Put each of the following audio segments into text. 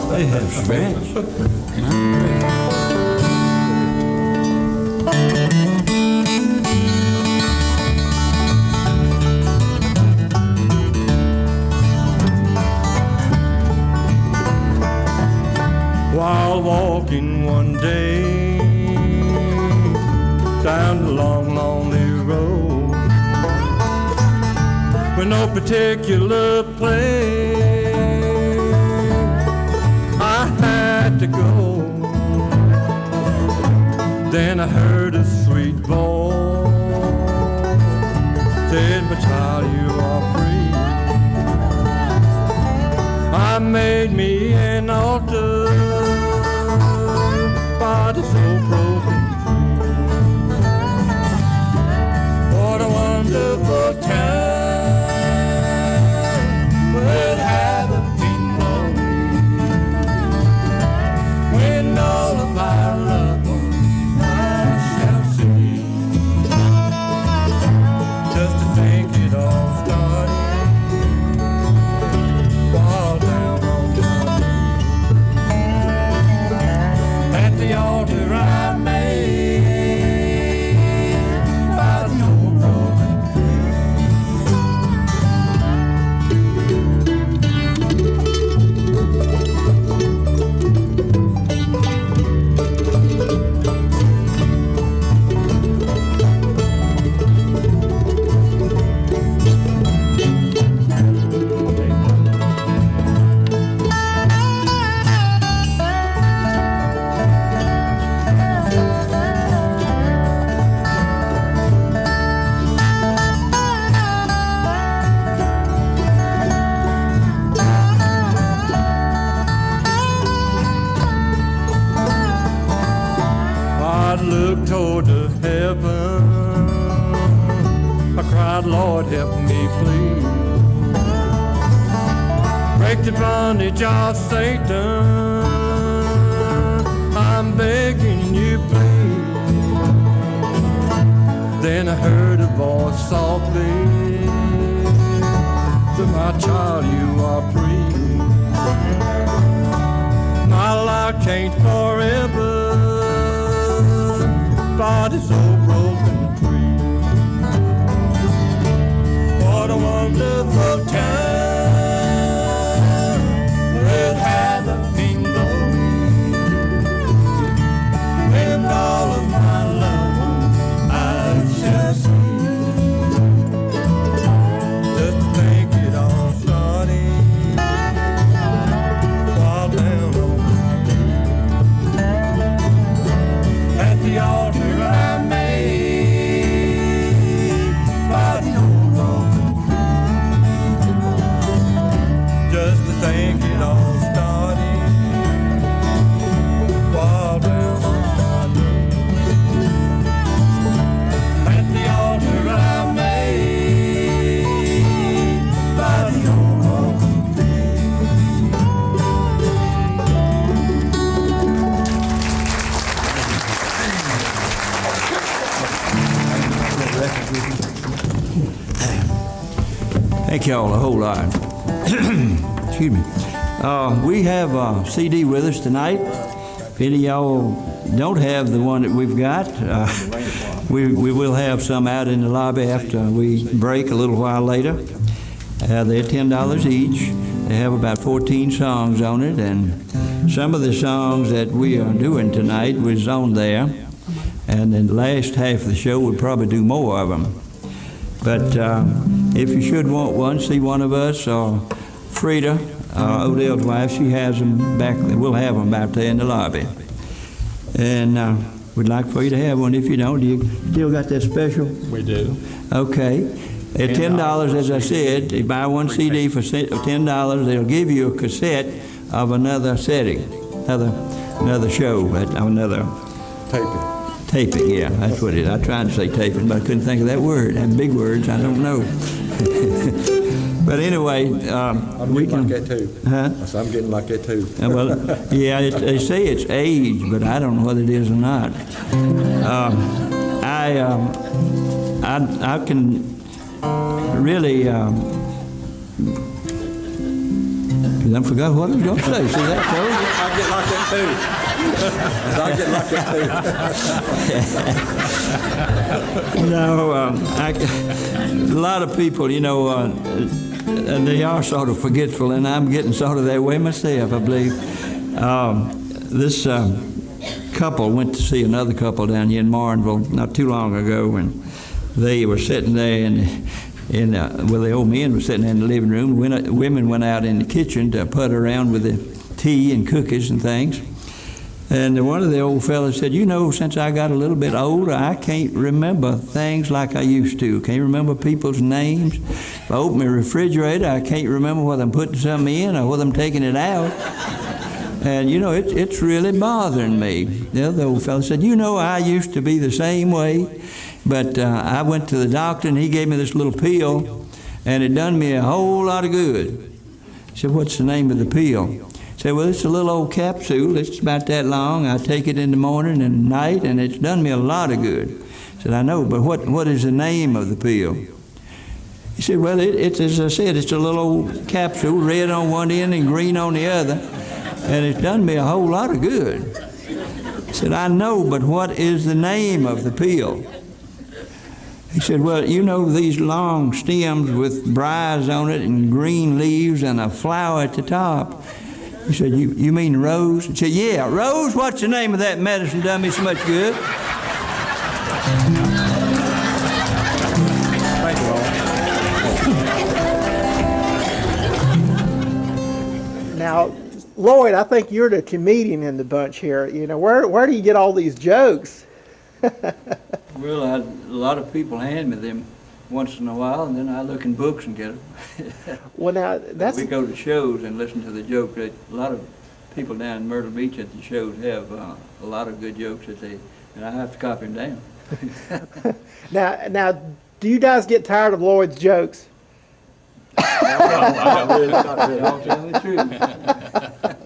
They have stretch. While walking one day down the long, lonely road, with no particular place I had to go, then I heard a sweet voice said, "My child, you are free." I made me an altar by this old broken tree. What a wonderful time would have been lonely when all of our loved ones I shall see. Just to think it all started while down on my knees. the bondage of Satan. I'm begging you, please. Then I heard a voice softly, to my child, you are free. My life changed forever, body's so broken free. What a wonderful time we'll have in glory, when all of my loved ones I shall see. Just to think it all started while down on my knees at the altar I made by the old broken tree. Just to think it all started while down on my knees at the altar I made by the old broken Thank y'all a whole lot. Excuse me. We have a CD with us tonight. If any of y'all don't have the one that we've got, we will have some out in the lobby after we break a little while later. They're $10 each. They have about 14 songs on it, and some of the songs that we are doing tonight was on there. And in the last half of the show, we'll probably do more of them. But if you should want one, see one of us, or Frida, Odel's wife, she has them back. We'll have them back there in the lobby. And we'd like for you to have one. If you don't, do you still got that special? We do. Okay. At $10, as I said, you buy one CD for $10, they'll give you a cassette of another setting, another show, another taping, yeah, that's what it is. I tried to say taping, but I couldn't think of that word. And big words, I don't know. But anyway, we can like that too. Huh? So I'm getting like that too. Well, yeah, they say it's age, but I don't know whether it is or not. I can really. I forgot what I was going to say. See that? I get like that too. I get like that too. No, a lot of people, you know, and they are sort of forgetful, and I'm getting sort of that way myself, I believe. This couple went to see another couple down here in Martinsville not too long ago, and they were sitting there, well, the old men were sitting there in the living room. Women went out in the kitchen to put around with the tea and cookies and things. And one of the old fellas said, you know, since I got a little bit older, I can't remember things like I used to. Can't remember people's names. If I open my refrigerator, I can't remember whether I'm putting something in or whether I'm taking it out. And, you know, it's really bothering me. The other old fella said, you know, I used to be the same way, but I went to the doctor and he gave me this little pill, and it done me a whole lot of good. I said, what's the name of the pill? I said, well, it's a little old capsule. It's about that long. I take it in the morning and night, and it's done me a lot of good. I said, I know, but what is the name of the pill? He said, well, it's as I said, it's a little old capsule, red on one end and green on the other, and it's done me a whole lot of good. I said, I know, but what is the name of the pill? He said, well, you know these long stems with briars on it and green leaves and a flower at the top. He said, you mean rose? He said, yeah, rose, what's the name of that medicine done me so much good? Thank you, Now, Lloyd, I think you're the comedian in the bunch here. You know, where do you get all these jokes? Well, a lot of people hand me them once in a while, and then I look in books and get them. Well, now, that's... We go to shows and listen to the joke. A lot of people down in Myrtle Beach at the shows have a lot of good jokes and I have to copy them down. Now, do you guys get tired of Lloyd's jokes? Not really, not really. Y'all telling the truth.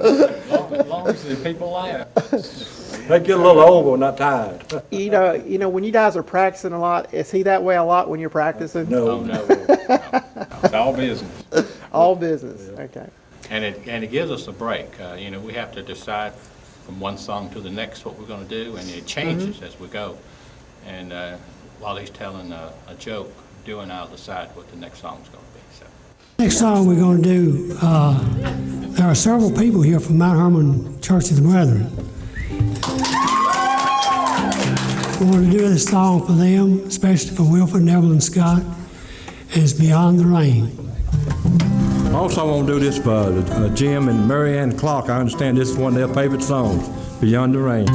As long as the people laugh. They get a little old, but not tired. You know, when you guys are practicing a lot, is he that way a lot when you're practicing? Oh, No. no. It's all business. All business. Okay. And it gives us a break. You know, we have to decide from one song to the next what we're going to do, and it changes as we go. And while he's telling a joke, Dewy and I'll decide what the next song's going to be. So. Next song we're going to do, there are several people here from Mount Hermon Church of the Brethren. We want to do this song for them, especially for Wilford, Neville, and Scott, and it's Beyond the Rain. Also, I want to do this for Jim and Mary Ann Clark. I understand this is one of their favorite songs, Beyond the Rain.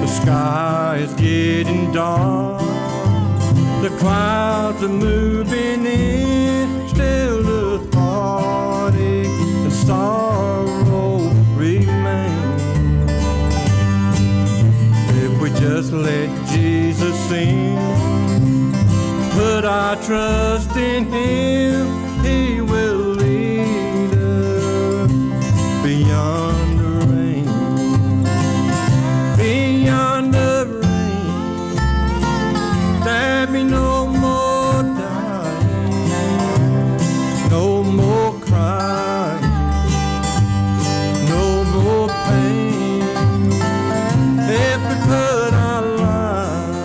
The sky is getting dark, the clouds are moving in, still the heartache and sorrow remain. If we just let Jesus in, put our trust in Him, He will lead us beyond the rain. Beyond the rain, there be no more dying, no more crying, no more pain. If we put our lives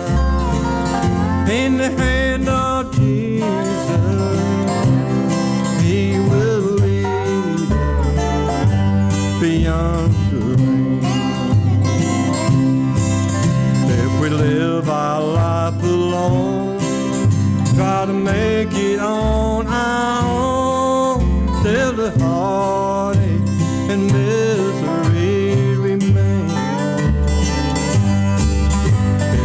in the hand of Jesus, He will lead us beyond the rain. If we live our life alone, try to make it on our own, till the heartache and misery remain.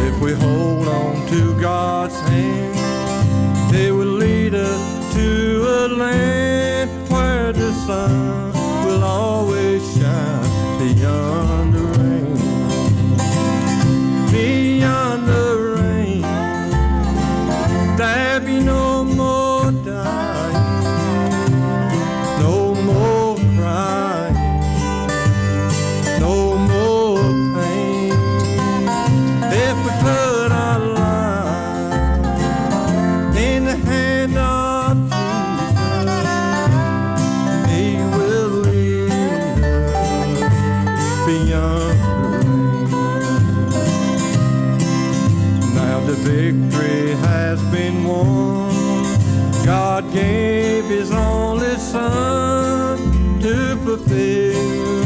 If we hold on to God's hand, He will lead us to a land where the sun will always shine beyond the rain. Beyond the rain, there be no more dying, no more crying, no more pain. If we put our lives in the hand of Jesus, He will lead us beyond the rain. Now the victory has been won. God gave His only Son to fulfill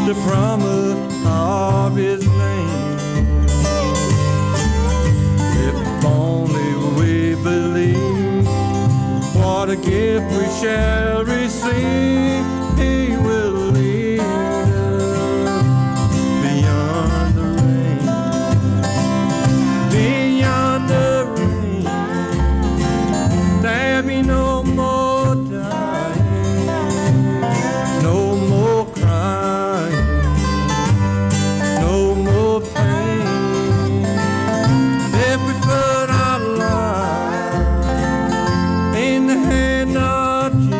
the promise of His name. If only we believe, what a gift we shall receive. He will lead us beyond the rain. Beyond the rain, there be no more dying, no more crying, no more pain. If we put our lives in the hand of Jesus,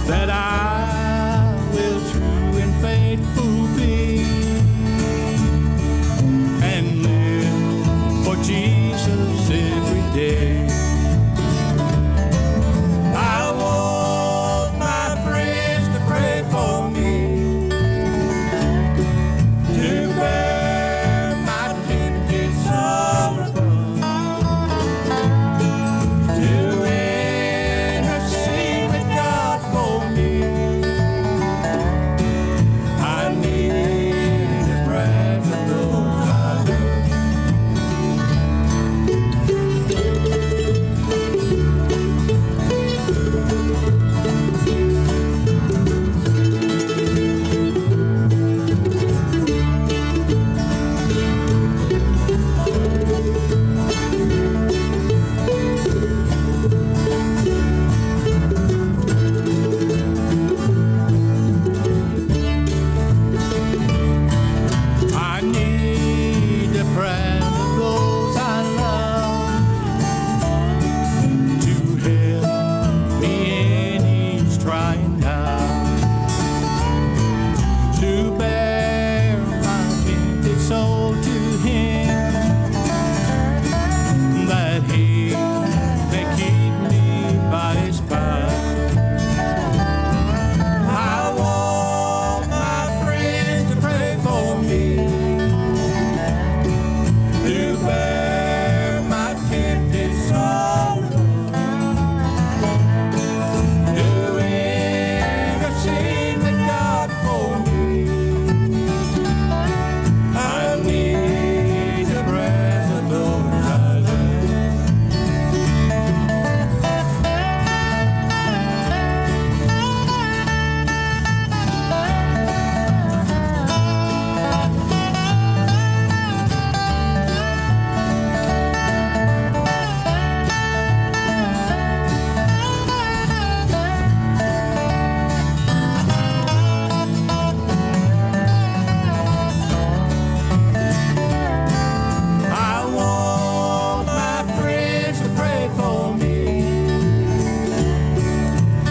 that I will true and faithful be and live for Jesus every day. I want my friends to pray for me, to bear my tempted soul, to intercede with God for me. I need the prayers of those I love. I need the prayers of those I love to help me in each trying time, to bear my tempted soul to Him, that He may keep me by His power. I want my friends to pray for me, to bear my tempted soul, to intercede with God for me. I need the prayers of those I love. I want my friends to pray for me,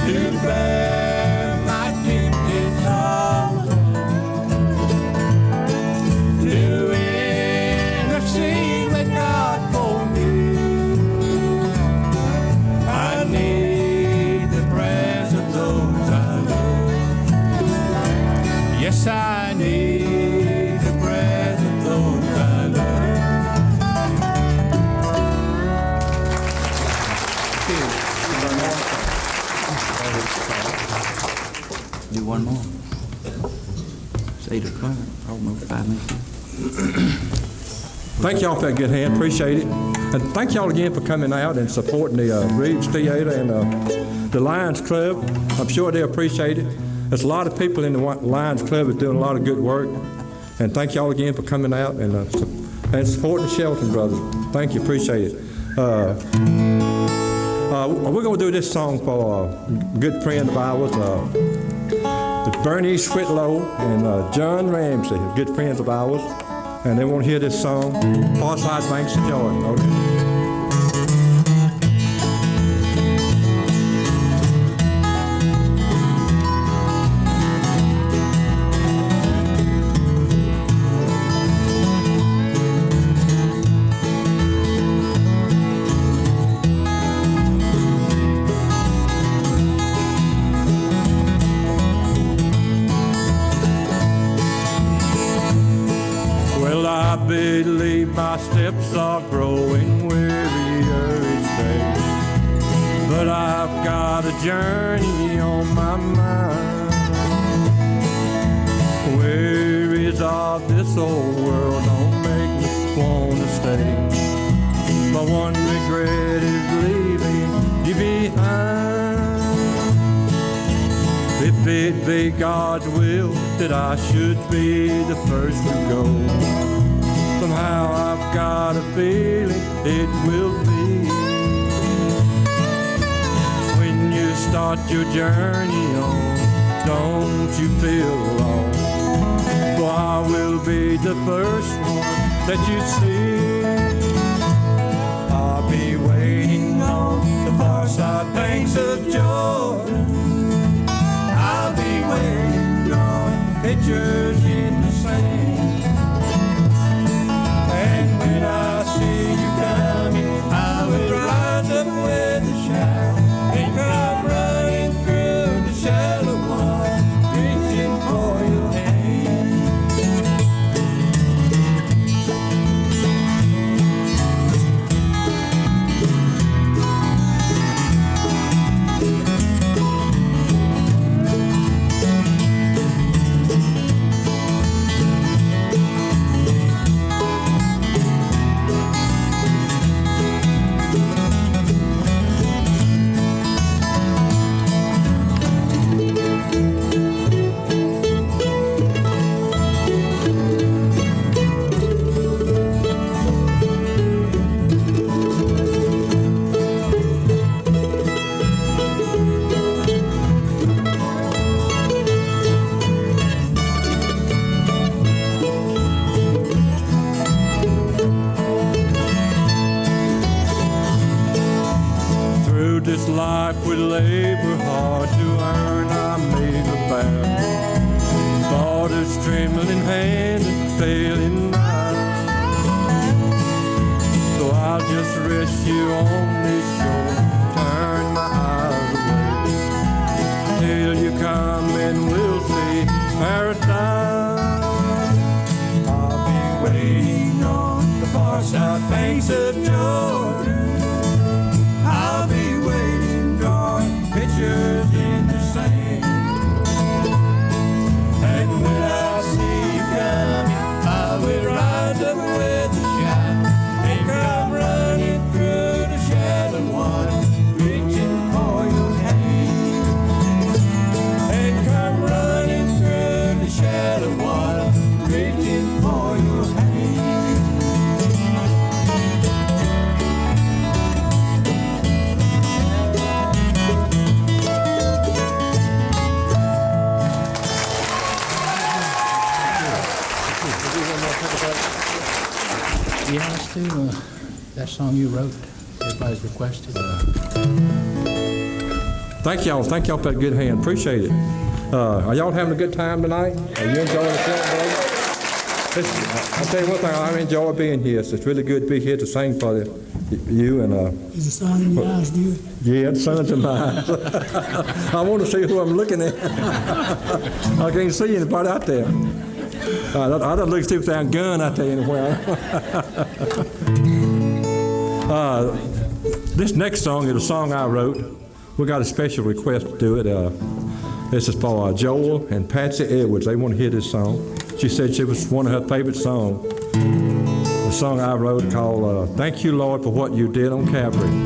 to bear my tempted soul, to intercede with God for me. I need the prayers of those I love. Yes, I need the prayers of those I love. Do one more. It's 8 o'clock, almost 5 minutes. Thank y'all for that good hand, appreciate it. And thank y'all again for coming out and supporting the Rives Theater and the Lions Club. I'm sure they appreciate it. There's a lot of people in the Lions Club that are doing a lot of good work. And thank y'all again for coming out and supporting the Shelton Brothers. Thank you, appreciate it. We're going to do this song for a good friend of ours, Bernice Whitlow and John Ramsey, good friends of ours. And they want to hear this song, Far Side Banks of Jordan. Okay. Well, I believe my steps are growing wearier each day, but I've got a journey on my mind. Wearies of this old world don't make me wanna stay. My one regret is leaving you behind. If it be God's will that I should be the first to go, somehow I've got a feeling it will be. When you start your journey on, don't you feel alone? For I will be the first one that you see. I'll be waiting on the far side banks of Jordan, pictures in the sand. And when I see you coming, I will rise up with a shout and come running through the shallow water, reaching for your hand. This life we labor hard to earn our meager bound. Father's trembling hand and failing eye. So I'll just rest you on this shore, turn my eyes away till you come and we'll see paradise. I'll be waiting on the far side banks of Jordan. I'll be waiting, drawing pictures in the sand. And when I see you coming, I will rise up with a shout and come running through the shallow water, reaching for your hand. And come running through the shallow water, reaching for your hand. Yeah, let's do that song you wrote. Everybody's requested. Thank y'all for that good hand. Appreciate it. Are y'all having a good time tonight? Are you enjoying the Shelton Brothers? I'll tell you one thing, I enjoy being here. So it's really good to be here to sing for you and Is the sun in your eyes, do it? yeah, the sun's in my eyes. I want to see who I'm looking at. I can't see anybody out there. I don't look to see if there's a gun out there anywhere. This next song is a song I wrote. We got a special request to do it. This is for Joel and Patsy Edwards. They want to hear this song. She said it was one of her favorite songs. A song I wrote called Thank You, Lord, for What You Did on Calvary.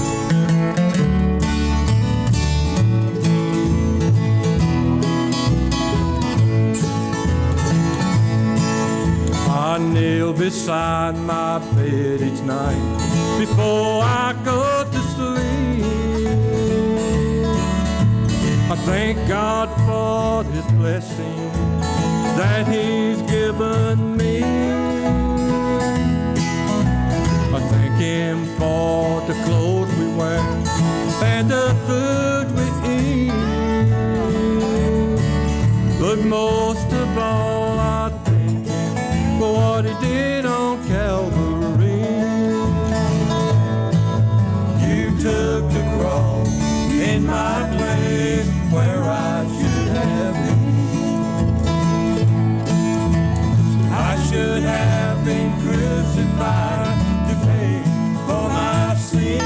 I kneel beside my bed each night before I go to sleep. I thank God for His blessing that He's given me. I thank Him for the clothes we wear and the food we eat. But most of all, I thank Him for what He did on Calvary. You took the cross in my place where I should have been. I should have been crucified to pay for my sin.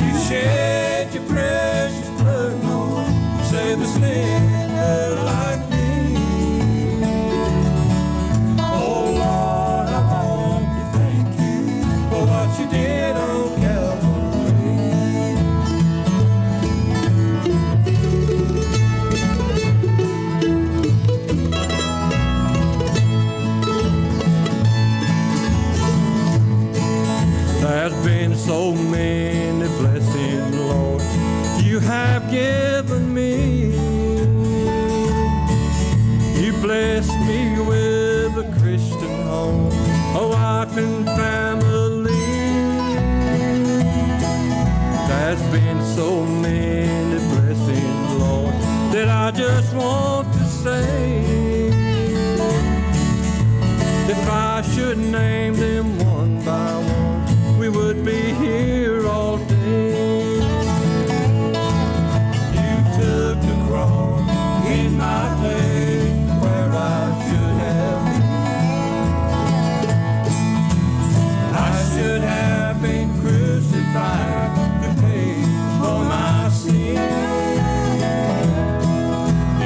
You shed your precious blood, Lord, to save a sinner like me. Oh Lord, I want to thank you for what you did on There's been so many blessings, Lord, you have given me. You blessed me with a Christian home, a wife and family. There's been so many blessings, Lord, that I just want to say, if I should name them one by one, we would be here all day. You took the cross in my place where I should have been. I should have been crucified to pay for my sin.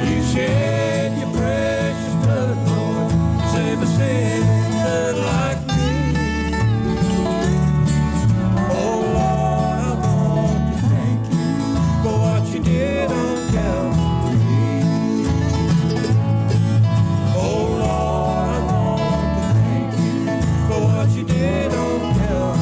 You shed your precious blood, Lord, save a sinner like me. Oh Lord, I want to thank you for what you did on Calvary. Oh Lord, I want to thank you for what you did on Calvary.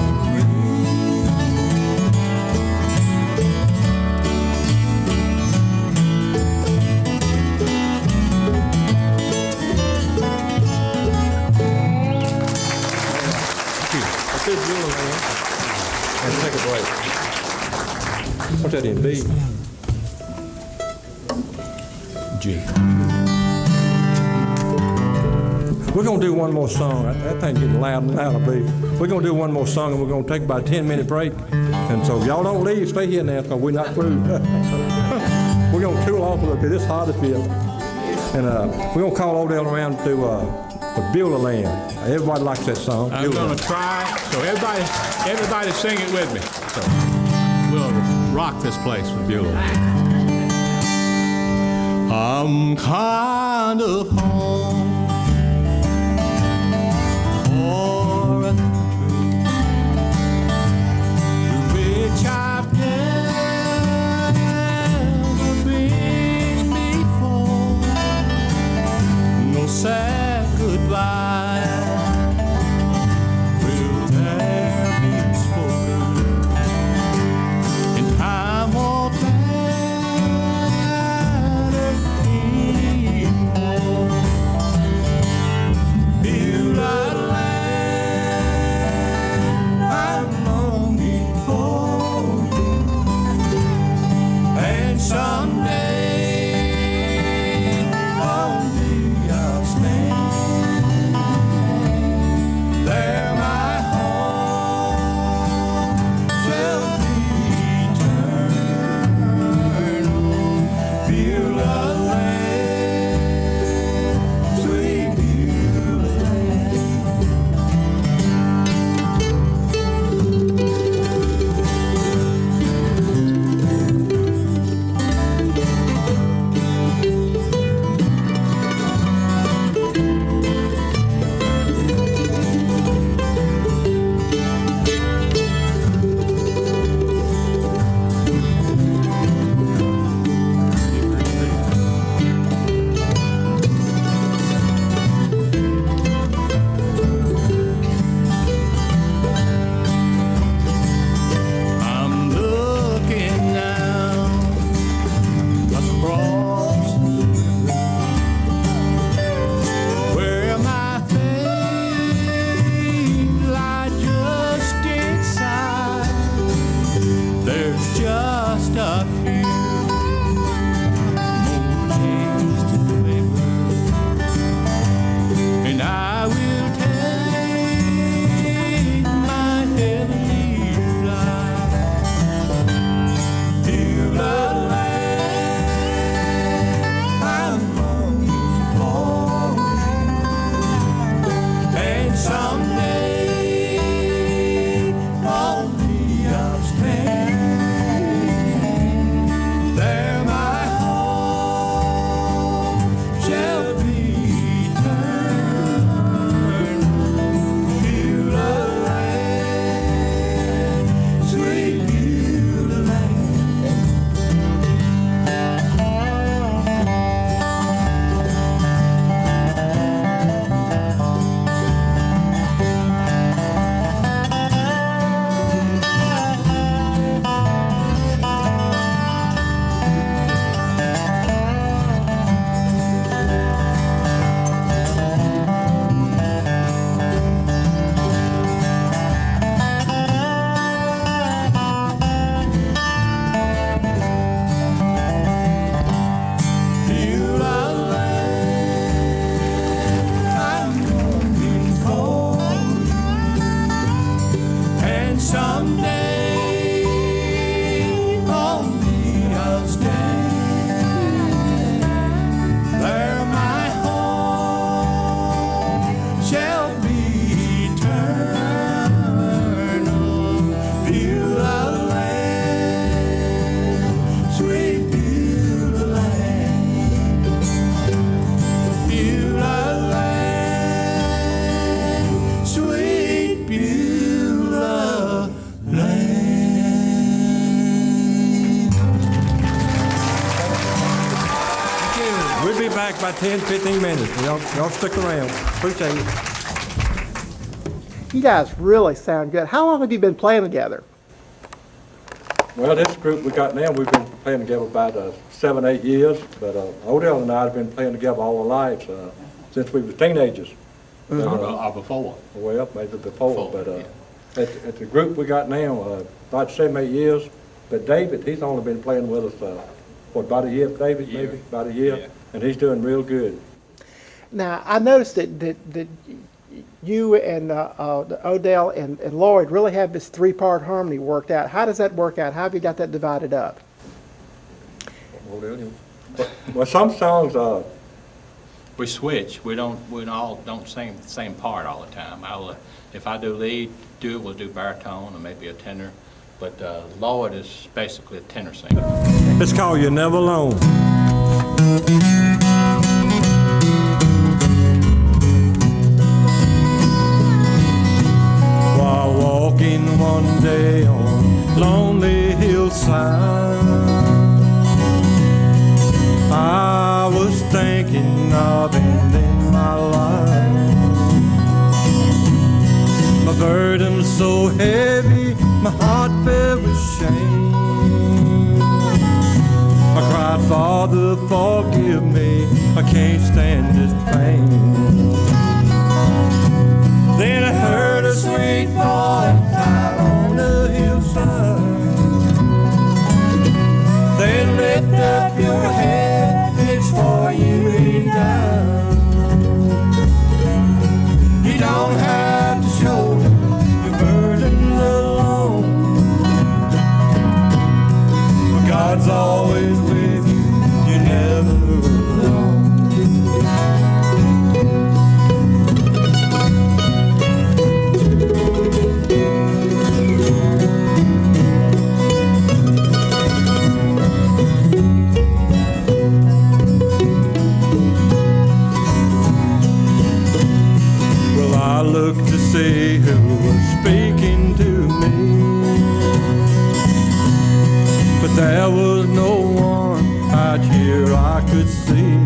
Let's do Bueller Land and take a break. What's that in, B? G. We're going to do one more song. That thing's getting loud and louder, B. We're going to do one more song, and we're going to take about a 10-minute break. And so if y'all don't leave, stay here now, because we're not through. We're going to cool off a little bit. It's hot as hell. And we're going to call Odel around to Bueller Land. Everybody likes that song. I'm going to try. So everybody sing it with me. So we'll rock this place with Bueller. I'm kind of home for a country to which I've never been before. No sad goodbye will there be spoken, and time won't matter anymore. Build a land I'm longing for you, and someday on thee I'll stand. There my home shall be eternal. Build a land, sweet Bueller Land. I'm looking now across the river where my faith lies just inside. There's just a few more days to live, and I will take my heavenly flight. Build a land I'm longing for you, and someday on thee I'll stand. There my home back about 10, 15 minutes. Y'all stick around. Appreciate it. You guys really sound good. How long have you been playing together? Well, this group we got now, we've been playing together about 7, 8 years, but Odel and I have been playing together all our lives since we were teenagers. Or before. Well, maybe before, Before, but yeah. at the group we got now, about 7, 8 years. But David, he's only been playing with us, about a year, David, A year. maybe? About a year. Yeah. And he's doing real good. Now, I noticed that you and Odel and Lloyd really have this three-part harmony worked out. How does that work out? How have you got that divided up? Well, some songs, We switch. We all don't sing the same part all the time. If I do lead, we'll do baritone or maybe a tenor. But Lloyd is basically a tenor singer. it's called You're Never Alone. While walking one day on lonely hillside, I was thinking of ending my life. My burden so heavy, my heart filled with shame. I cried, Father, forgive me, I can't stand this pain. Then I heard a sweet voice out on the hillside. Then lift up your head, it's for you now. You don't have to shoulder your burden alone. For God's always with you, you're never alone. Well, I looked to see who was speaking to me, but there was no one out here I could see.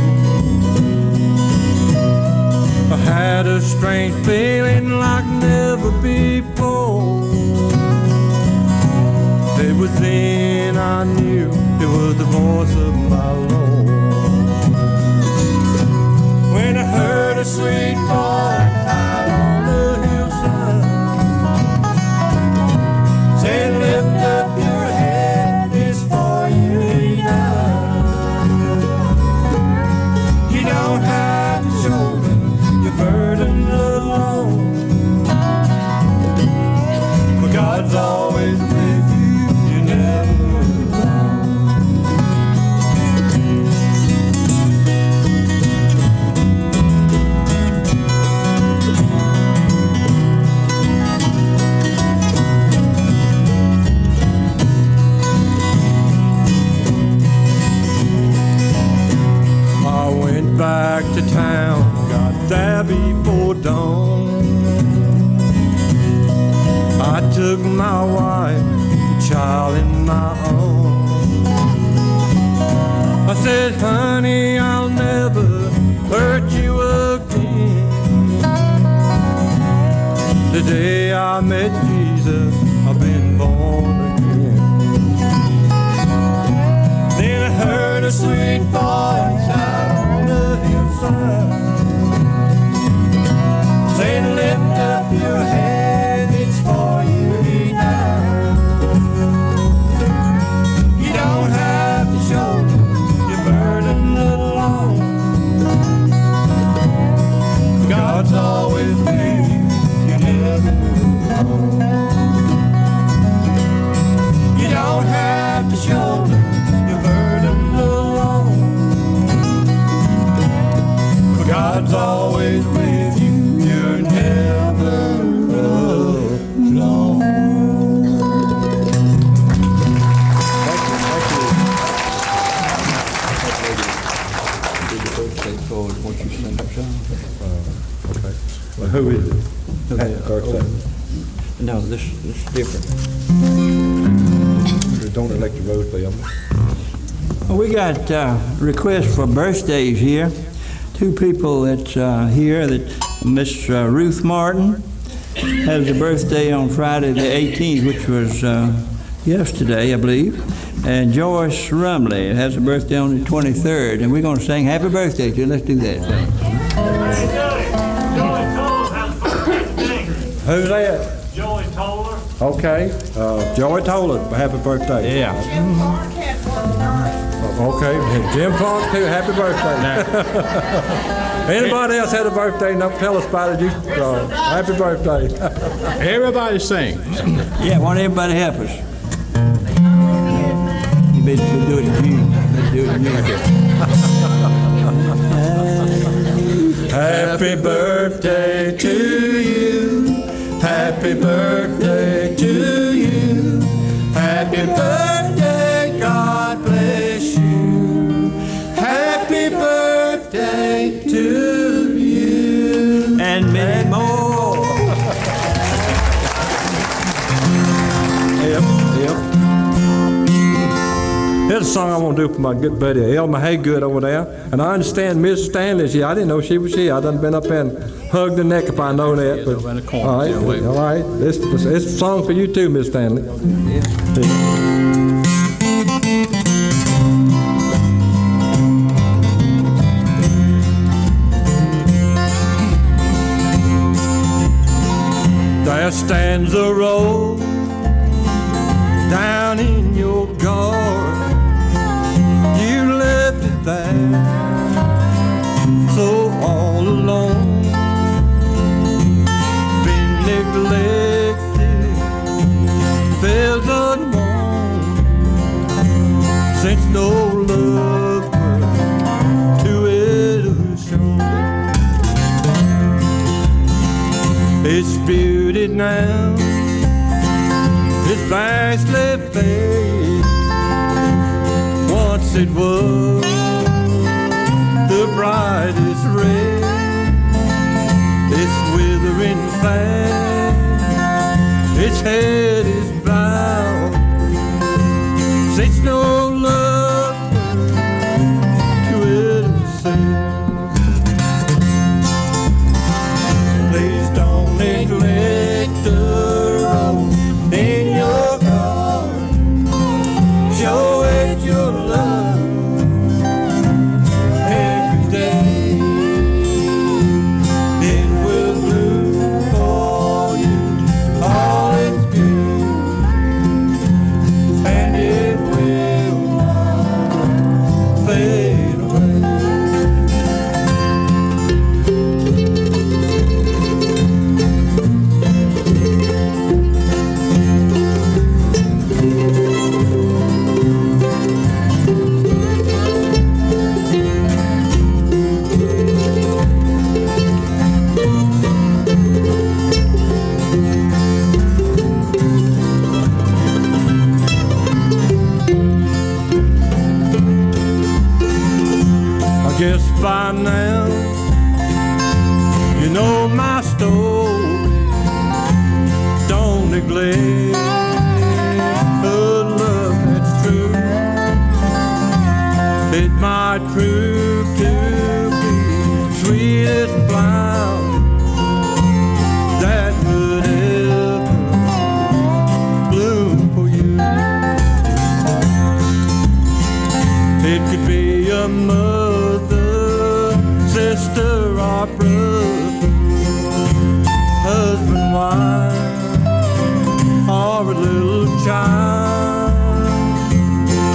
I had a strange feeling like never before. It was then I knew it was the voice of my Lord. When I heard a sweet voice out on the hillside, say, lift up your head, it's for you now. You don't have to shoulder your burden alone. For God's always with you, you're never alone. I went back to town, got there before dawn. I took my wife and child in my arms. I said, honey, I'll never hurt you again. The day I met Jesus, I've been born again. Then I heard a sweet voice out on the hillside, saying, lift up your head, it's for you now. You don't have to shoulder your burden alone. God's always with you, you're never alone. You don't have to shoulder your burden alone. For God's always with you, you're never alone. Well, who is it? No, this is different. Don't elect the rose family. Oh, We got requests for birthdays here. Two people that's here, that Miss Ruth Martin has a birthday on Friday the 18th, which was yesterday, I believe. And Joyce Rumley has a birthday on the 23rd. And we're going to sing happy birthday to her. Let's do that. Who's that? Joey Toller. Okay, Joey Toller, happy birthday. Yeah. Okay, and Jim Clark too, happy birthday. Anybody else had a birthday, no, tell us about it, you, happy birthday. Everybody sing. Yeah, won't everybody help us? You better do it in June. Better do it in June. Happy birthday to you. Happy birthday to you. Happy birthday, God bless you. Happy birthday to you. And many more. Yep. Here's a song I want to do for my good buddy Elma Haygood over there. And I understand Miss Stanley's here. I didn't know she was here. I done been up there and hugged her neck if I know that. But, all right. It's a song for you too, Miss Stanley. There stands a road down in your garden. You left it there, so all alone. Been neglected, felt unwanted, since no love to it was shown. It's beauty now, it's vastly faded. Once it was the brightest red. It's withering fast, its head is bowed, since no love to it was said. Please don't neglect the road in your garden. Show it your love every day. It will bloom for you all its beauty, and it will not fade away. I guess by now you know my story. Don't neglect the love that's true. It might prove to be sweetest flower that could ever bloom for you. It could be a mother, sister, or brother, husband, wife, or a little child.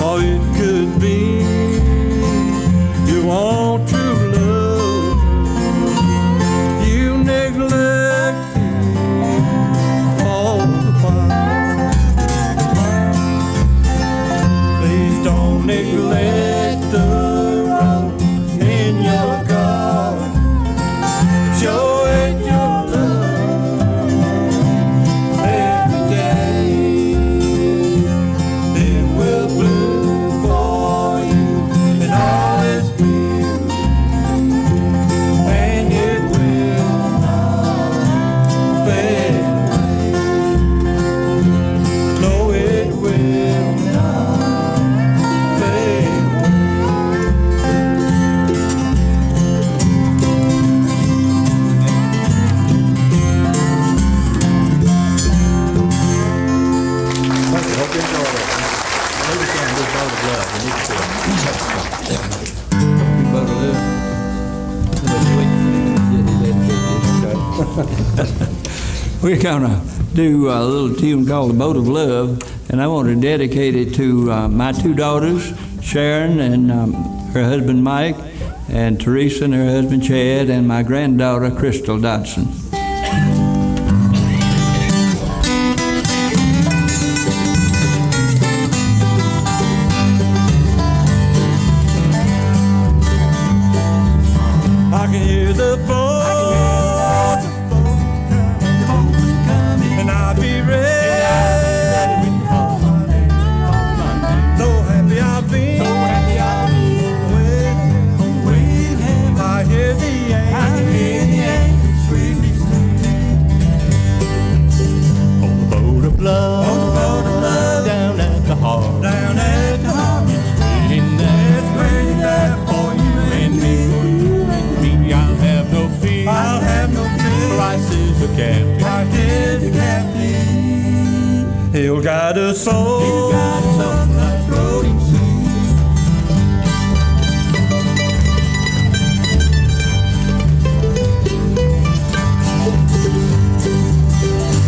Or it could be you want true love, you neglect it all the while. Please don't neglect the road in your garden. Show it your love every day. It will bloom for you in all its beauty, and it will not fade away. No, it will not fade away. We're gonna do a little tune called "The Boat of Love," and I want to dedicate it to my two daughters, Sharon and her husband Mike, and Teresa and her husband Chad, and my granddaughter Crystal Dodson. I can hear the boat, and I'll be ready. So happy I'll be, waiting. I hear the angels sweetly sing. On the boat of love, down at the harbor, it's waiting there for you and me. I'll have no fear. Christ is the captain. Christ is the captain. He'll guide us all. He'll guide us all life's rolling sea.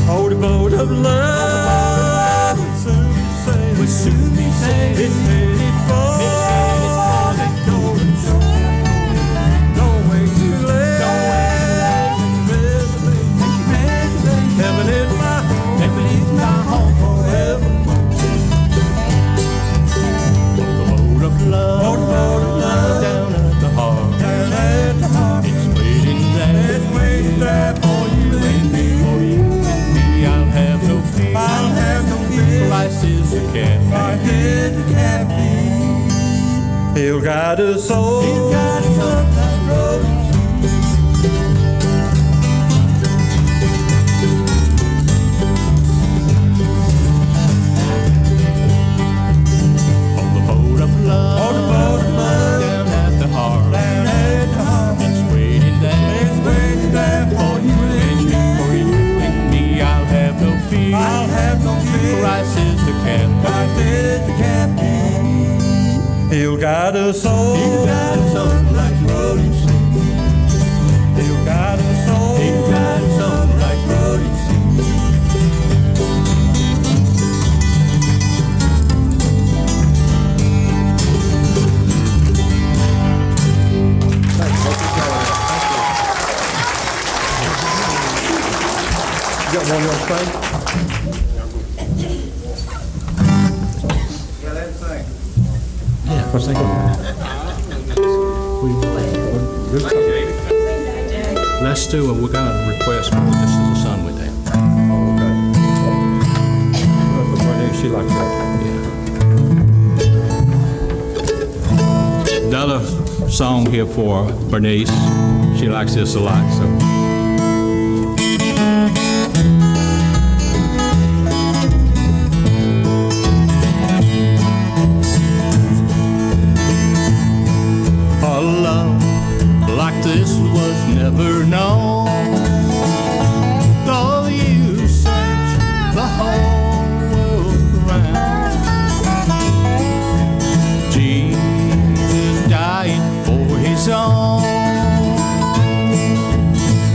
Oh, the boat of love will soon be saved. It's headed for that golden shore. Don't wait too late. Heaven is my home. Heaven is my home forevermore. The boat of love, down at the harbor, it's waiting there. It's waiting there for you and me. For you and me, I'll have no fear. I'll have no fear. Christ is the captain. Christ is the captain. He'll guide us all. He'll guide us all that road. Down at the harbor, it's waiting there for you and me. For you and me, I'll have no fear. I'll have no fear. Christ is the captain. Christ is the captain. He'll guide us all. He'll guide us on life's rolling sea. He'll guide us all. He'll guide us on life's rolling sea. You got one more thing? What's that? Let's do it. We got a request for This Is the Sun with them. Oh, okay. Well, for Bernice, she likes that. Yeah. Another song here for Bernice. She likes this a lot, so. This was never known, though you search the whole world around. Jesus died for his own,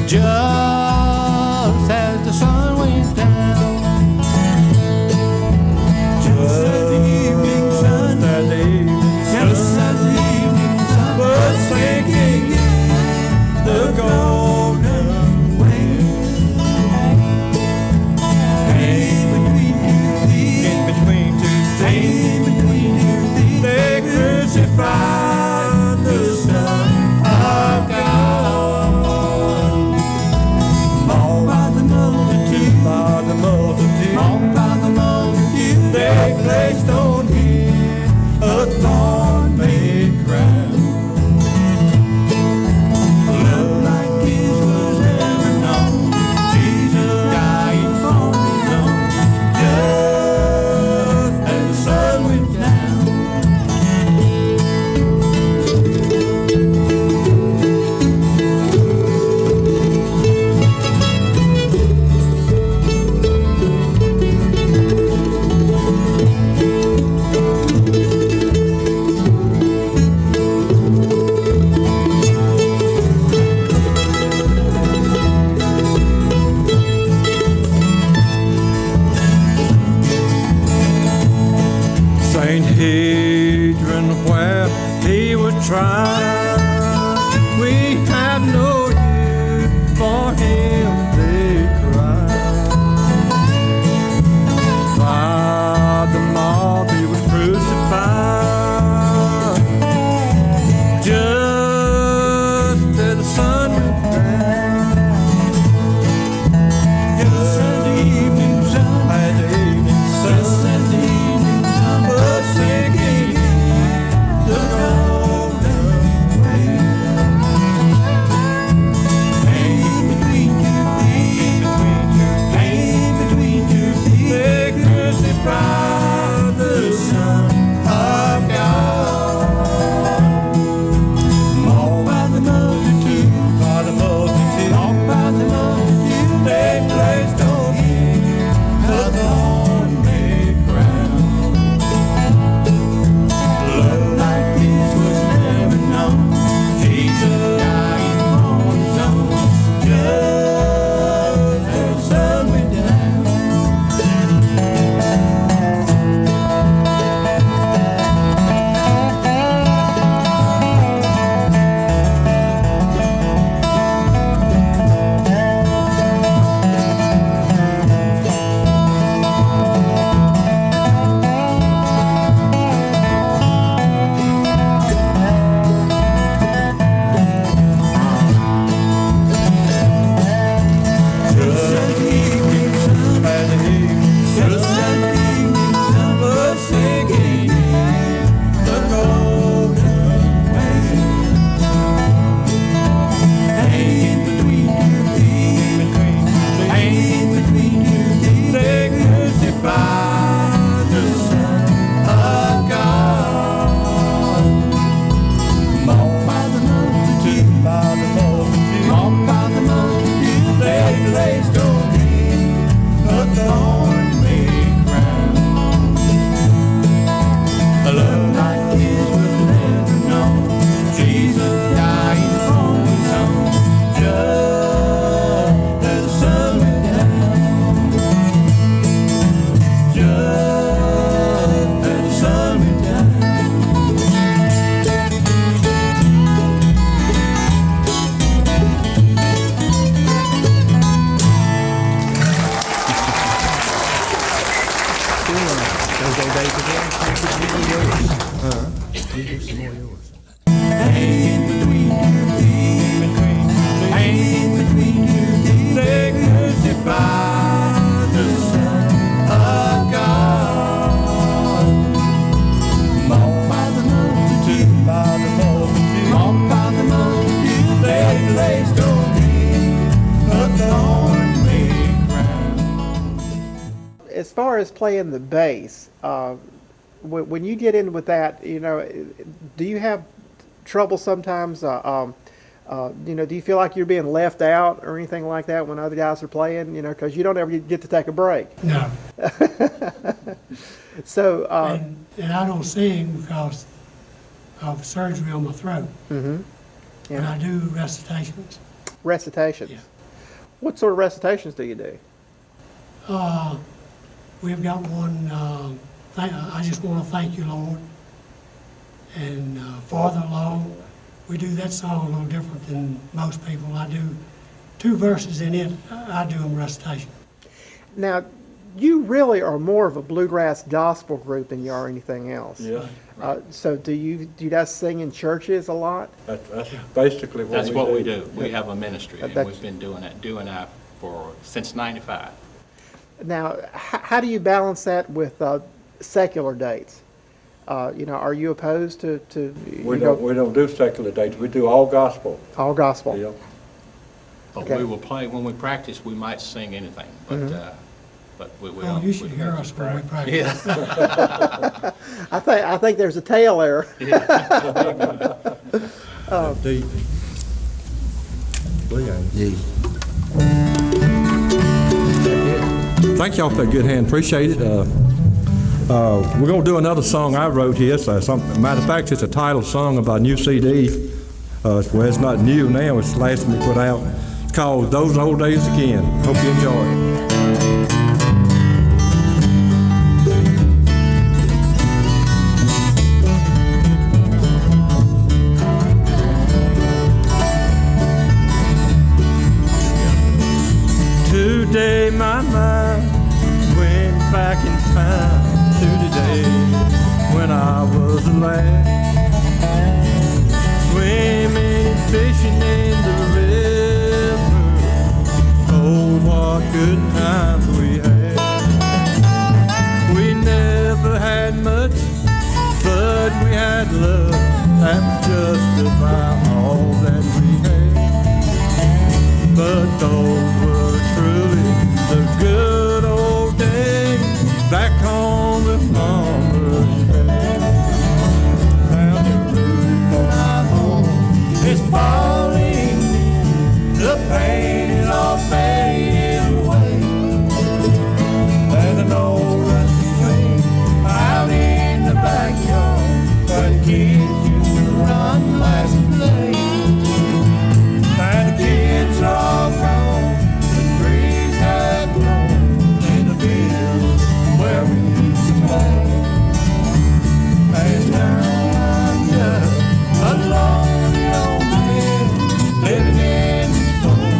just as the sun went down, just as the evening sun, just as the evening sun was sinking. The golden try. We have no use for him, they cry. By the mob he was crucified, just as the sun went down. Just as the evening sun, just as the evening sun was sinking the golden rain. Hanging between two thieves, hanging between two thieves, they crucified the Son of God. Mocked by the multitude, mocked by the multitude, they placed on him a thorny crown. Love like this was never known. Jesus dying on his own, just as the sun went down. Just as the evening sun, just as the evening sun was sinking the golden rain. Hanging between two thieves, hanging between two thieves, they crucified the Son of God. Mocked by the multitude, mocked by the multitude, they placed on him a thorny crown. A love like his was never known. Jesus dying on his own, just as the sun went down. Just as the sun went down. Hanging between two thieves, hanging between two thieves, they crucified the Son of God. Mocked by the multitude, mocked by the multitude, they placed on him a thorny crown. As far as playing the bass, when you get in with that, you know, do you have trouble sometimes? You know, do you feel like you're being left out or anything like that when other guys are playing? You know, because you don't ever get to take a break. No. So, And I don't sing because of surgery on my throat. mhm. And I do recitations. Recitations. Yeah. What sort of recitations do you do? We've got one, I just want to thank you, Lord. And Farther Along, we do that song a little different than most people. I do 2 verses in it, I do them recitation. Now, you really are more of a bluegrass gospel group than you are anything else. Yeah, So do you guys sing in churches a lot? that's basically what That's we what do. we do. We have a ministry, and That's- we've been doing that since '95. Now, how do you balance that with secular dates? You know, are you opposed to We don't do secular dates, we do all gospel. all gospel? Yeah. But Okay. we will play, when we practice, we might sing anything, but we Oh, don't. you should hear us when we practice. Yeah. I think there's a tail there. Deep. Thank y'all for a good hand, appreciate it. We're gonna do another song I wrote here. Matter of fact, it's a title song about a new CD. Well, it's not new now, it's the last one we put out. It's called Those Old Days Again. Hope you enjoy it. my mind went back in time to the day when I was a lad, swimming and fishing in the river. Oh, what good times we had. We never had much, but we had love. That was just about all that we had. But those were truly the good old days back home with Mama and Dad. Now the roof on our home is falling in, the paint is all faded away. There's an old rusty train out in the backyard where the kids used to run last play. And the kids are all grown, the trees have grown in the fields where we used to play. And now I'm just a lonely old man living in this old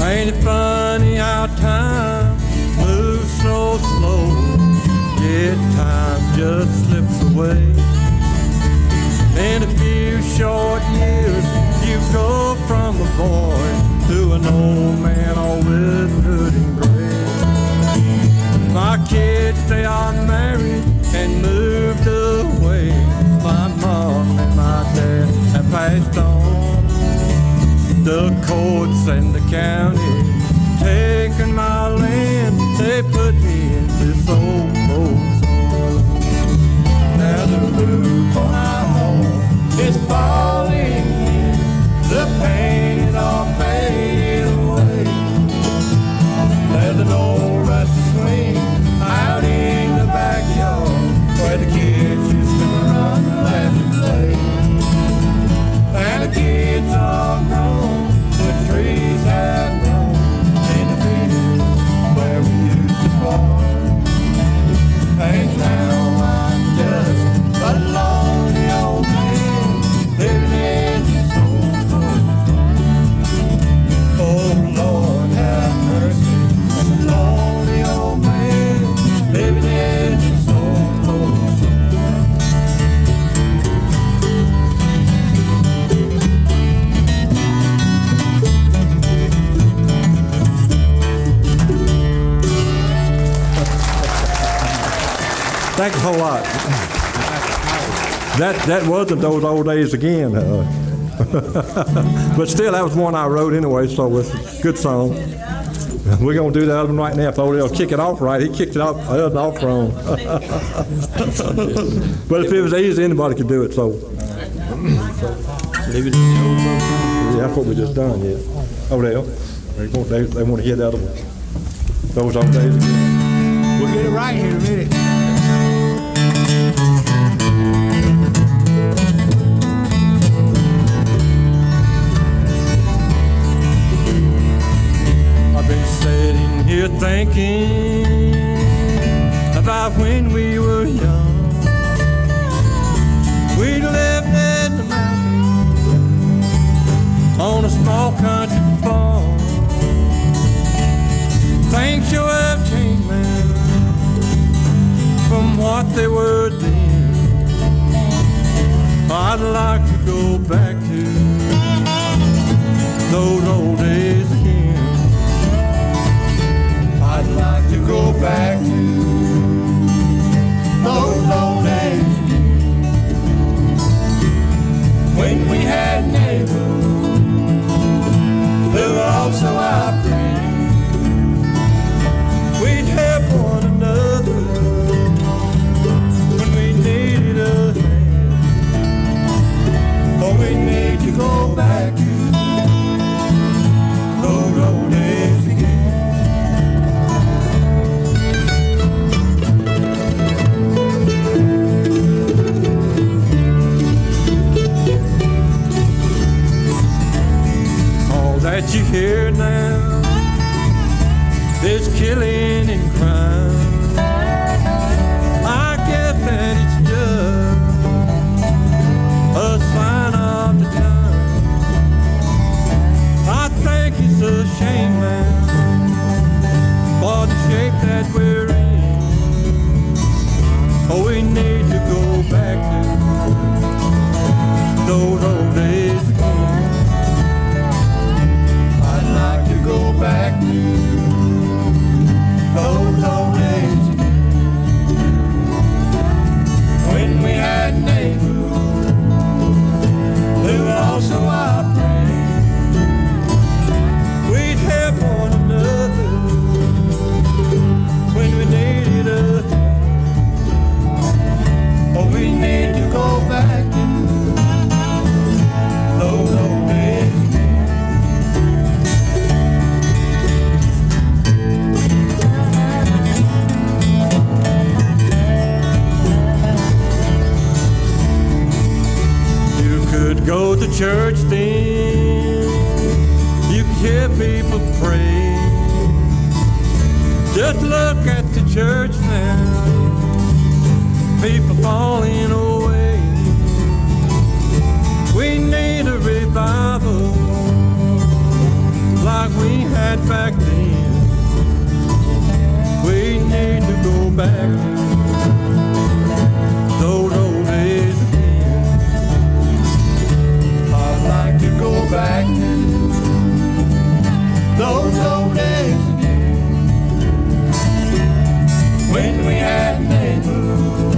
Ain't it funny how time moves so slow, yet time just slips away. In a few short years, you go from a boy to an old man, all withered and gray. My kids, they are married and moved away. My mom and my dad have passed on. The courts and the county taking my land, they put me in this old folks' home. Now the roof on our home is falling in, the paint is all faded away. There's an old rusty swing out in the backyard where the kids used to run and laugh and play. And the kids are grown, the trees have grown in the fields where we used to play. And now I'm just a lonely old man living in this old folks' home. Oh Lord, have mercy, a lonely old man living in this old folks' home. Thanks a whole lot. That wasn't those old days again. But still, that was one I wrote anyway, so it's a good song. We're going to do the other one right now. If Odel kick it off right, he kicked it off wrong. But if it was easy, anybody could do it, so. Leave it in the old book. Yeah, that's what we just done, yeah. Odel, they want to hear the other one. Those old days again. We'll get it right here in a minute. I've been sitting here thinking about when we were young. We lived in the mountains on a small country farm. Things sure have changed, man, from what they were then. I'd like to go back to those old days again. I'd like to go back to those here now. There's killing and crime. I guess that it's just a sign of the time. I think it's a shame, man, for the shape that we're in. Oh, we need to go back to those old days again. I'd like to go back to those old days again, when we had neighbors who were also our friends. We'd help one another when we needed a hand. Oh, we need to go back to those old days again. You could go to church then, you could hear people pray. Just look at the church now, people falling away. We need a revival like we had back then. We need to go back to those old days again. I'd like to go back to those old days again, when we had neighbors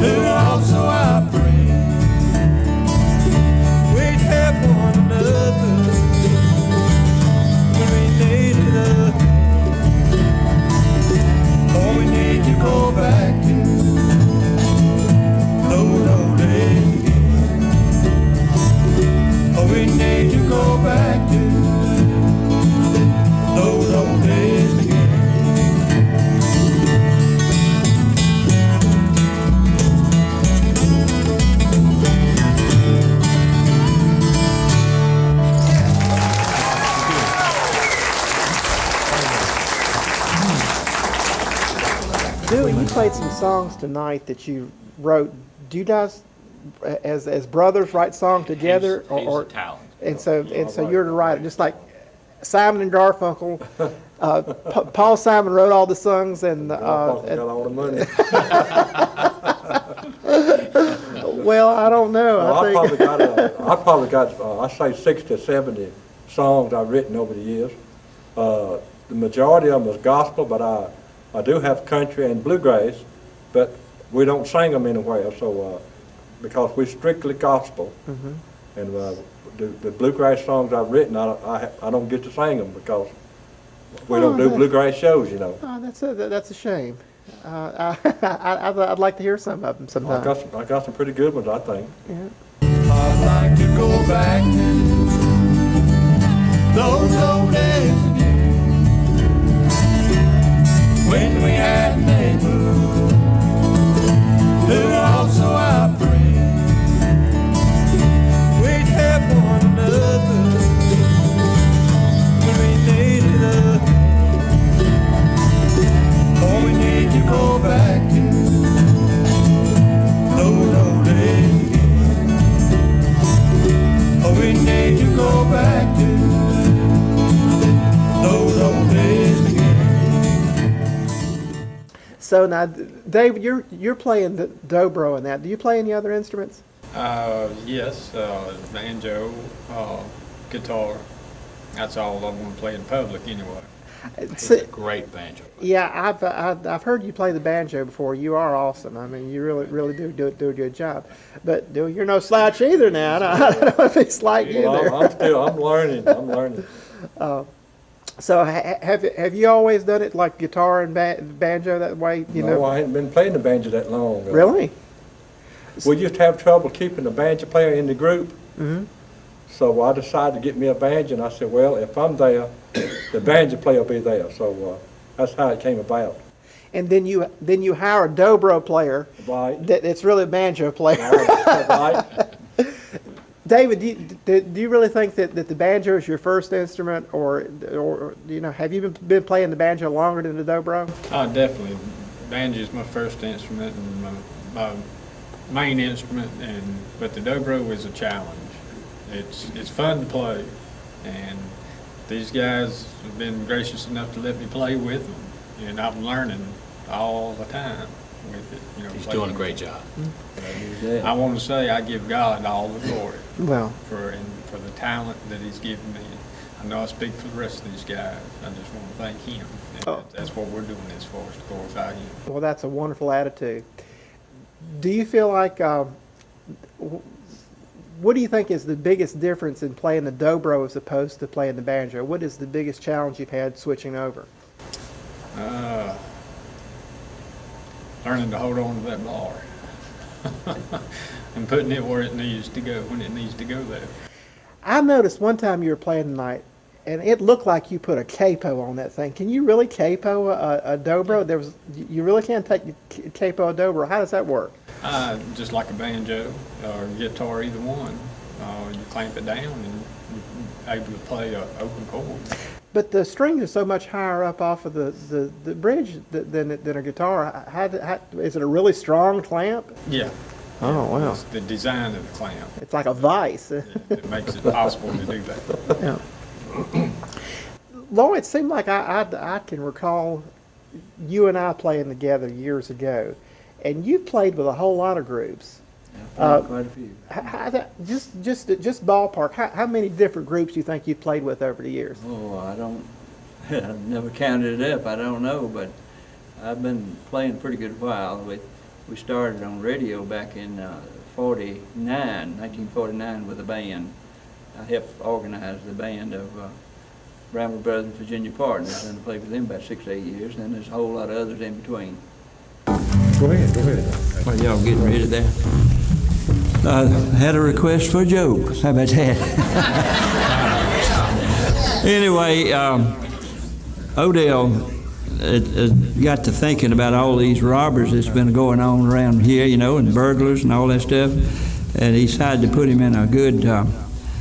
who were also our friends. We'd help one another when we needed a hand. Oh, we need to go back to those old days again. Oh, we need to go back to those old days again. Dewy, you played some songs tonight that you wrote. Do you guys, as brothers, write songs together, He's a talent. and so you're the writer, just like Simon and Garfunkel. Paul Simon wrote all the songs, and Got all the money. well, I don't know. Well, I think I probably got I say 60 or 70 songs I've written over the years. The majority of them is gospel, but I do have country and bluegrass, but we don't sing them anywhere. So because we're strictly gospel, and the bluegrass songs I've written, I don't get to sing them because we don't do bluegrass shows, you know. Oh, that's a shame. I'd like to hear some of them sometime. I got some pretty good ones, I think. Yeah. I'd like to go back to those old days again, when we had neighbors who were also our friends. We'd help one another when we needed a hand. Oh, we need to go back to those old days again. Oh, we need to go back to those old days again. So now, Dave, you're playing the dobro and that. Do you play any other instruments? Yes, banjo, guitar. That's all I want to play in public anyway. He's a great banjo player. Yeah, I've heard you play the banjo before. You are awesome. I mean, you really do a good job. But you're no slouch either now. I don't know if it's like you there. I'm learning. I'm learning. So have you always done it like guitar and banjo that way? No, I hadn't been playing the banjo that long. Really? We used to have trouble keeping the banjo player in the group. Mm-hmm. So I decided to get me a banjo, and I said, well, if I'm there, the banjo player will be there. So that's how it came about. And then you hire a dobro player. Right. It's really a banjo player. Right. David, do you really think that the banjo is your first instrument, or have you been playing the banjo longer than the dobro? Definitely. Banjo is my first instrument and my main instrument, but the dobro is a challenge. It's fun to play, and these guys have been gracious enough to let me play with them, and I'm learning all the time with it. He's doing a great job. I want to say I give God all the glory. Well, for the talent that He's given me. I know I speak for the rest of these guys. I just want to thank Him. And that's what we're doing this for, is to glorify Him. well, that's a wonderful attitude. Do you feel like, what do you think is the biggest difference in playing the dobro as opposed to playing the banjo? What is the biggest challenge you've had switching over? Learning to hold on to that bar and putting it where it needs to go when it needs to go there. I noticed one time you were playing tonight, and it looked like you put a capo on that thing. Can you really capo a dobro? You really can't take capo a dobro. How does that work? Just like a banjo or guitar, either one. You clamp it down and you're able to play an open chord. But the strings are so much higher up off of the bridge than a guitar. How, is it a really strong clamp? Yeah. Oh, wow. It's the design of the clamp. It's like a vice. It makes it possible to do that. Yeah. Lloyd, it seemed like I can recall you and I playing together years ago, and you played with a whole lot of groups. Quite a few. Just ballpark. How many different groups do you think you've played with over the years? Oh, I've never counted it up. I don't know, but I've been playing a pretty good while. We started on radio back in 1949 with a band. I helped organize the band of Rives Brothers and Virginia Partners, and I played with them about 6 or 8 years, and there's a whole lot of others in between. Go ahead. Well, y'all getting rid of that? I had a request for a joke. How about that? Anyway, Odel got to thinking about all these robbers that's been going on around here, and burglars and all that stuff, and he decided to put him in a good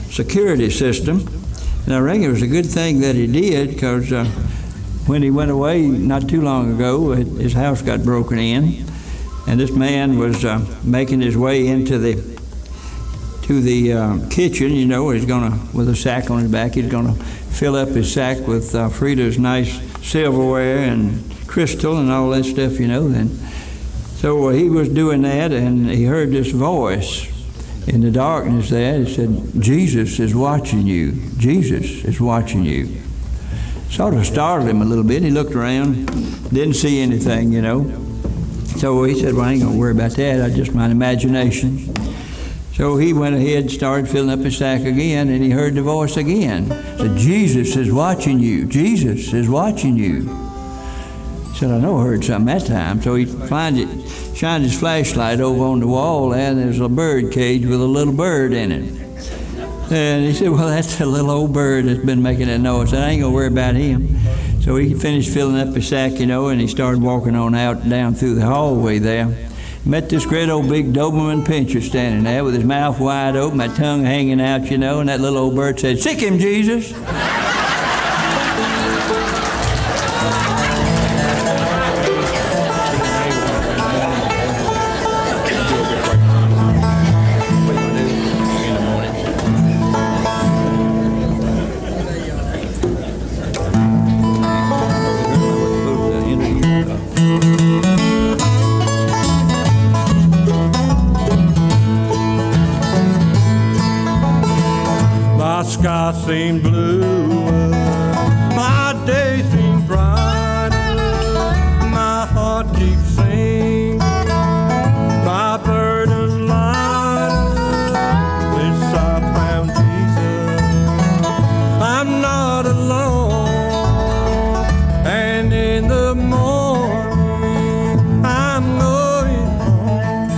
security system. And I reckon it was a good thing that he did, because when he went away not too long ago, his house got broken in, and this man was making his way into the kitchen. He's gonna, with a sack on his back, he's gonna fill up his sack with Frida's nice silverware and crystal and all that stuff, And so he was doing that, and he heard this voice in the darkness there. It said, "Jesus is watching you. Jesus is watching you." Sort of startled him a little bit. He looked around, didn't see anything, So he said, "Well, I ain't gonna worry about that. That's just my imagination." So he went ahead and started filling up his sack again, and he heard the voice again. It said, "Jesus is watching you. Jesus is watching you." He said, "I know I heard something that time." So he shined his flashlight over on the wall, and there's a bird cage with a little bird in it. And he said, "Well, that's a little old bird that's been making that noise. I ain't gonna worry about him." So he finished filling up his sack, and he started walking on out down through the hallway there. Met this great old big Doberman pincher standing there with his mouth wide open, that tongue hanging out, and that little old bird said, "Sick him, Jesus." My sky seemed blue, my day seemed bright, my heart keeps singing, my burden's light. This I found Jesus, I'm not alone, and in the morning I'm going home.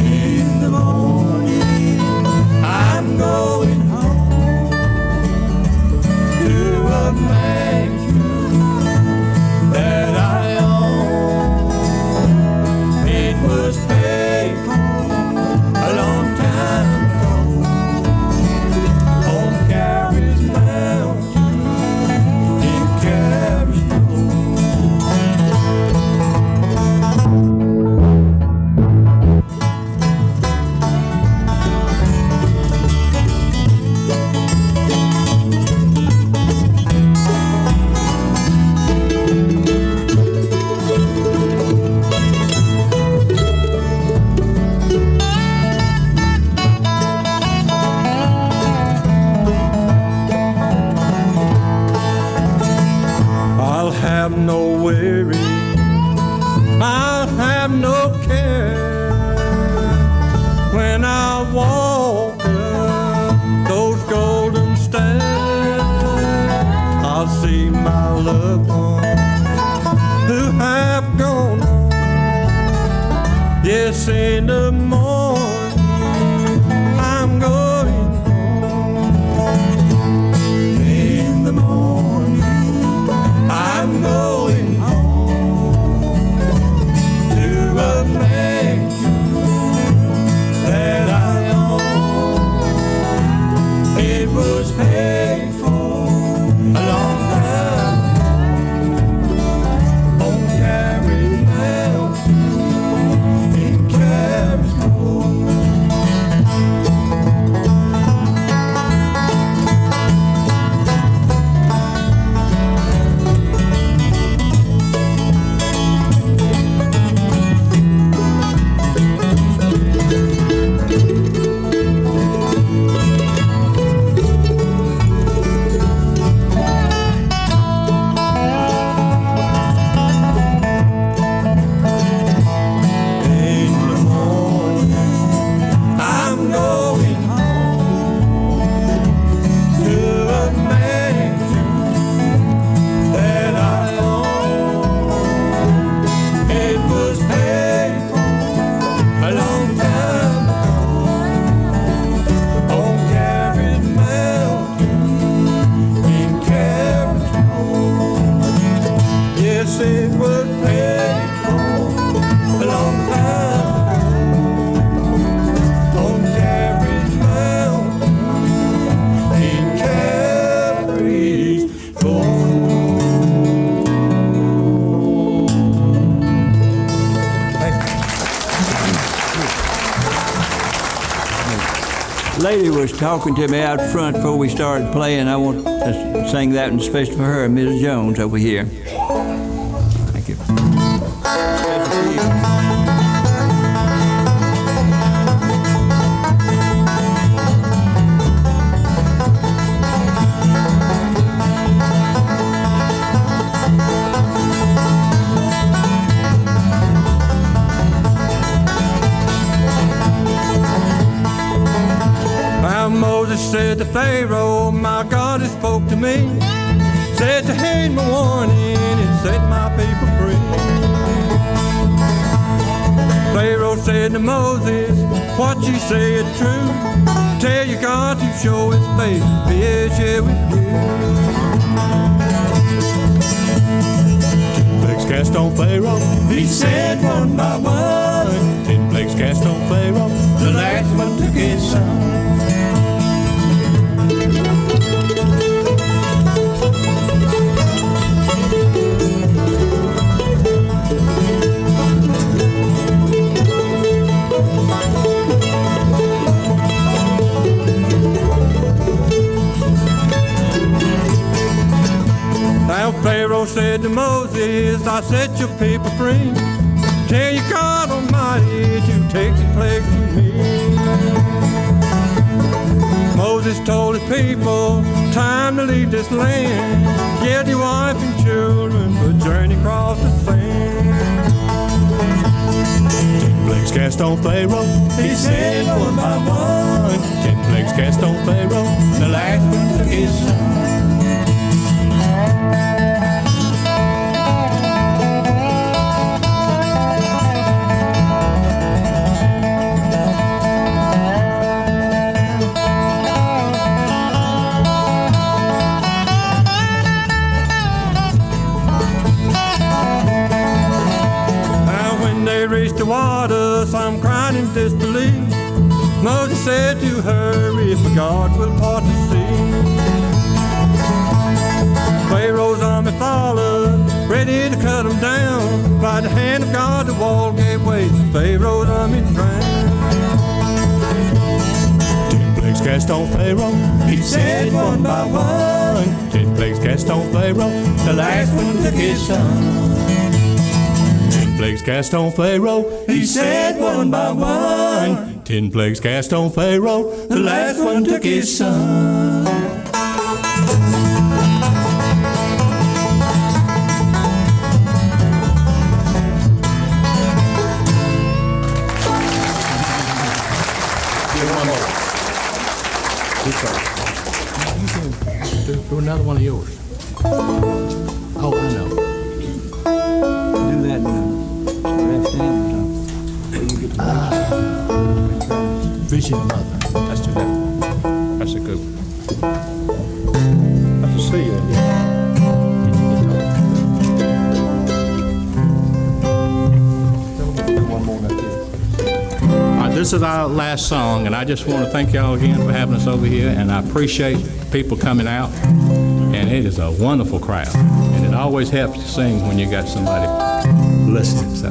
In the morning I'm going home. lady was talking to me out front before we started playing. I want to sing that one especially for her, Mrs. Jones over here. Thank you. Moses said to Pharaoh, my God has spoke to me. Said to heed my warning and set my people free. Pharaoh said to Moses, what you say is true. Tell your God to show his face, be here with you. 10 plagues cast on Pharaoh, he said one by one. 10 plagues cast on Pharaoh, the last one took his son. Now Pharaoh said to Moses, I set your people free. Tell your God Almighty to take the plagues from me. Moses told his people, time to leave this land. Get your wife and children, but journey across the sand. 10 plagues cast on Pharaoh, he said one by one. 10 plagues cast on Pharaoh, the last one took his son. Reached the water, some cried in disbelief. Moses said to hurry, for God will part the sea. Pharaoh's army followed, ready to cut him down. By the hand of God, the wall gave way. Pharaoh's army drowned. 10 plagues cast on Pharaoh, he said one by one. 10 plagues cast on Pharaoh, the last one took his son. 10 plagues cast on Pharaoh, he said one by one. 10 plagues cast on Pharaoh, the last one took his son. Do another one of yours. Oh, I know. Do that now. Left hand where you get the Vision Mother. Let's do that. That's a good one. I can see you. One more right there. All right, this is our last song, and I just want to thank y'all again for having us over here, and I appreciate people coming out, and it is a wonderful crowd, and it always helps to sing when you got somebody listening. So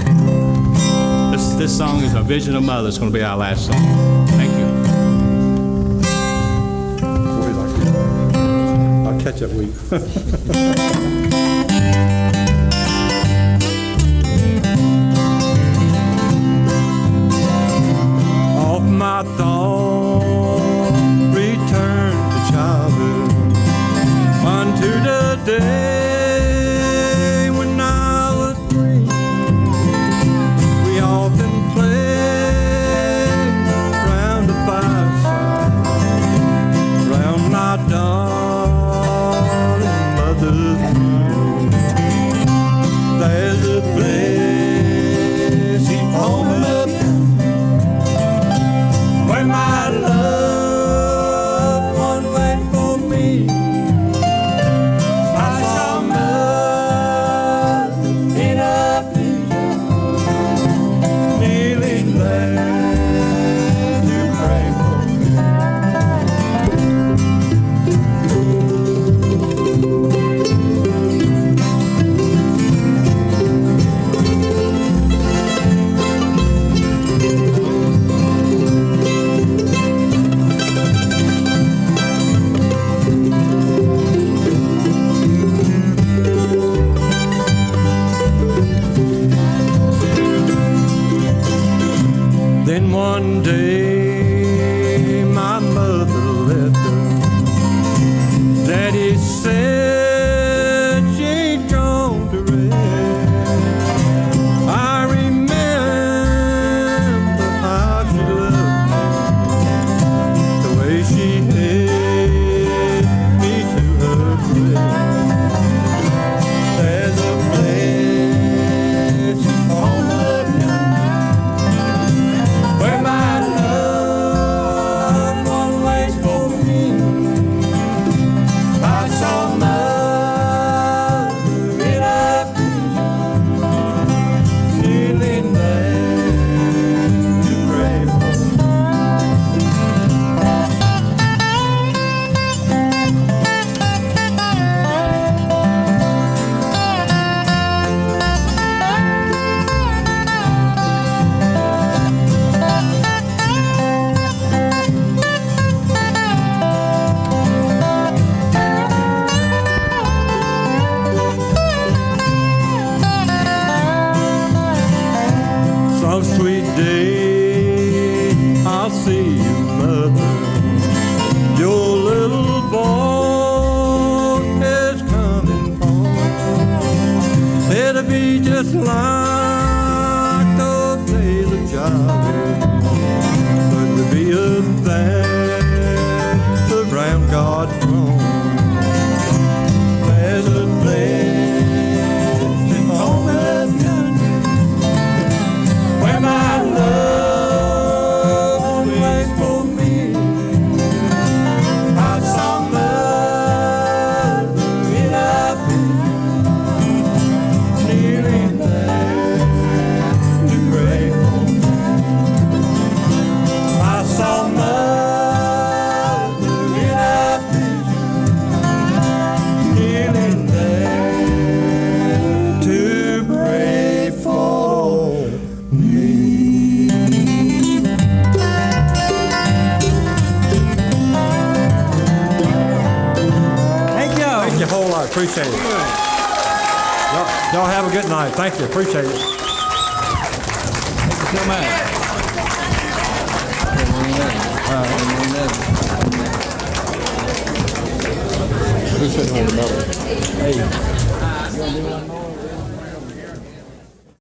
this song is A Vision of Mother. It's going to be our last song. Thank you. I'll catch up with you. Off my thought, return to childhood, unto the day when I was free. We often played round the fireside, round my darling mother's knee. One day my mother left her. Daddy said she'd gone to rest. I remember how she loved me, the way she held me to her breast. There's a place on the where my loved one waits for me. I saw Mother in a vision, kneeling there to pray for me. Some sweet day I'll see you, Mother. Your little boy is coming home. It'll be just like those days of childhood, but to be up there around God's throne. There's a place in home of country where my love waits for me. I saw Mother in a vision, kneeling there to pray for me. I saw Mother in a vision, kneeling there to pray for me. Thank you. Thank you a whole lot, appreciate it. Y'all have a good night, thank you, appreciate it. Thank you so much. Who's sitting on the medal? Hey, you gonna do one more?